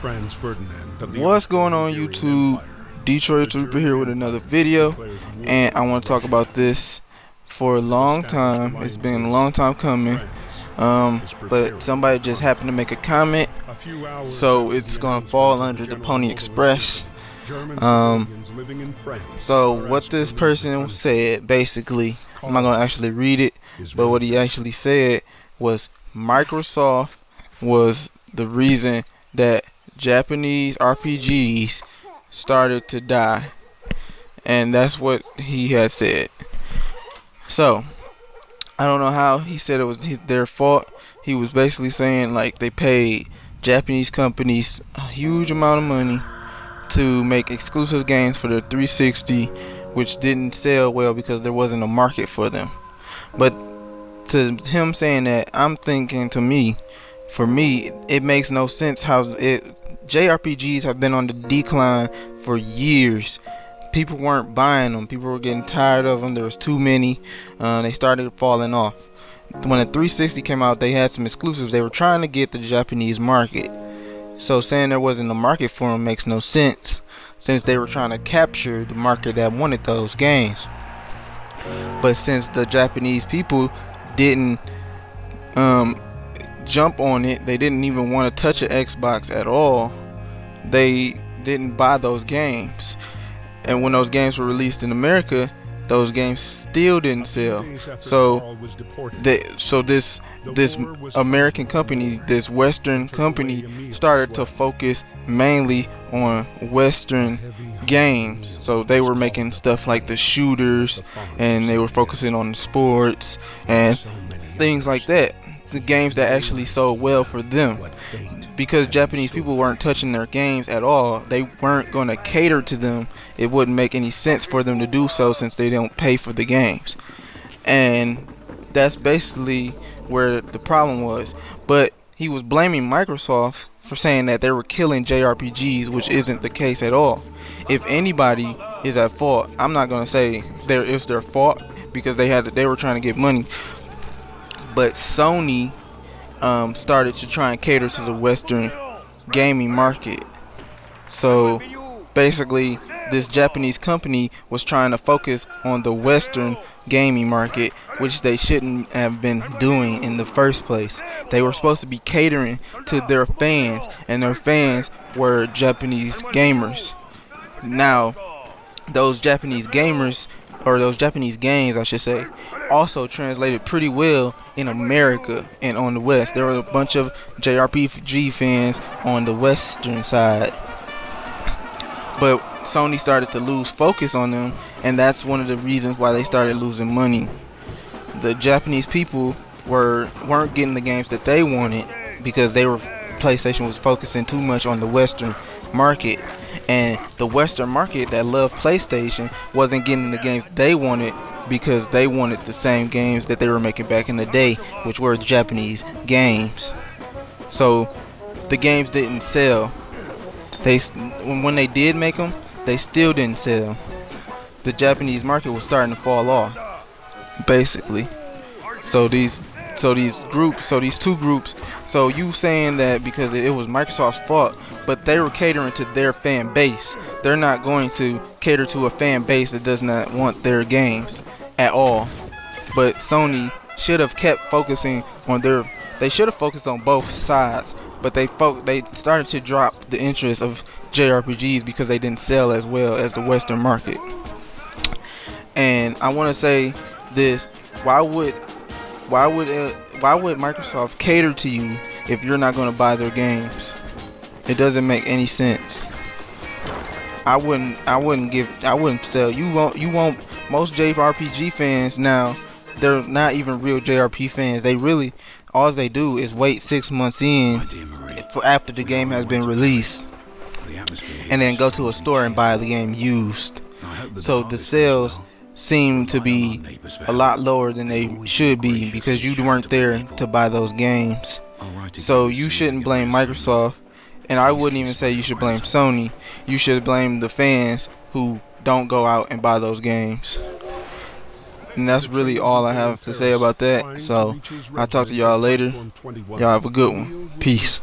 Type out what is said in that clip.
What's going on, YouTube? Detroit Trooper here with another video, and I want to talk about this for a long time. It's been a long time coming, but somebody just happened to make a comment, so it's gonna fall under the Pony Express. So what this person said, basically, I'm not gonna actually read it, but what he actually said was Microsoft was the reason that Japanese RPGs started to die, and that's what he had said. So I don't know how he said it was their fault. He was basically saying like they paid Japanese companies a huge amount of money to make exclusive games for the 360, which didn't sell well because there wasn't a market for them. But to him saying that, I'm thinking, for me, it makes no sense how JRPGs have been on the decline for years. People weren't buying them. People were getting tired of them. There was too many. They started falling off. When the 360 came out, they had some exclusives. They were trying to get the Japanese market. So saying there wasn't a market for them makes no sense, since they were trying to capture the market that wanted those games. But since the Japanese people didn't jump on it, they didn't even want to touch an Xbox at all, they didn't buy those games. And when those games were released in America, those games still didn't sell. So this American company, this Western company, started to focus mainly on Western games. So they were making stuff like the shooters, and they were focusing on the sports and things like that, the games that actually sold well for them. Because Japanese people weren't touching their games at all, they weren't going to cater to them. It wouldn't make any sense for them to do so, since they don't pay for the games. And that's basically where the problem was. But he was blaming Microsoft for saying that they were killing JRPGs, which isn't the case at all. If anybody is at fault, I'm not going to say it's their fault, because they were trying to get money. But Sony started to try and cater to the Western gaming market. So basically, this Japanese company was trying to focus on the Western gaming market, which they shouldn't have been doing in the first place. They were supposed to be catering to their fans, and their fans were Japanese gamers. Now, those Japanese gamers, or those Japanese games, I should say, also translated pretty well in America and on the West. There were a bunch of JRPG fans on the Western side, but Sony started to lose focus on them, and that's one of the reasons why they started losing money. The Japanese people weren't getting the games that they wanted, because PlayStation was focusing too much on the Western market, and the Western market that loved PlayStation wasn't getting the games they wanted, because they wanted the same games that they were making back in the day, which were Japanese games. So the games didn't sell. When they did make them, they still didn't sell. The Japanese market was starting to fall off, basically. So these two groups. So you saying that because it was Microsoft's fault, but they were catering to their fan base. They're not going to cater to a fan base that does not want their games at all. But Sony should have kept focusing on they should have focused on both sides, but they started to drop the interest of JRPGs because they didn't sell as well as the Western market. And I want to say this: why would Microsoft cater to you if you're not going to buy their games? It doesn't make any sense. I wouldn't sell. You won't most JRPG fans now, they're not even real JRPG fans. All they do is wait 6 months in after the game has been released, and then go to a store and buy the game used. So the sales seem to be a lot lower than they should be, because you weren't there to buy those games. So you shouldn't blame Microsoft, and I wouldn't even say you should blame Sony. You should blame the fans who don't go out and buy those games. And that's really all I have to say about that. So I'll talk to y'all later. Y'all have a good one. Peace.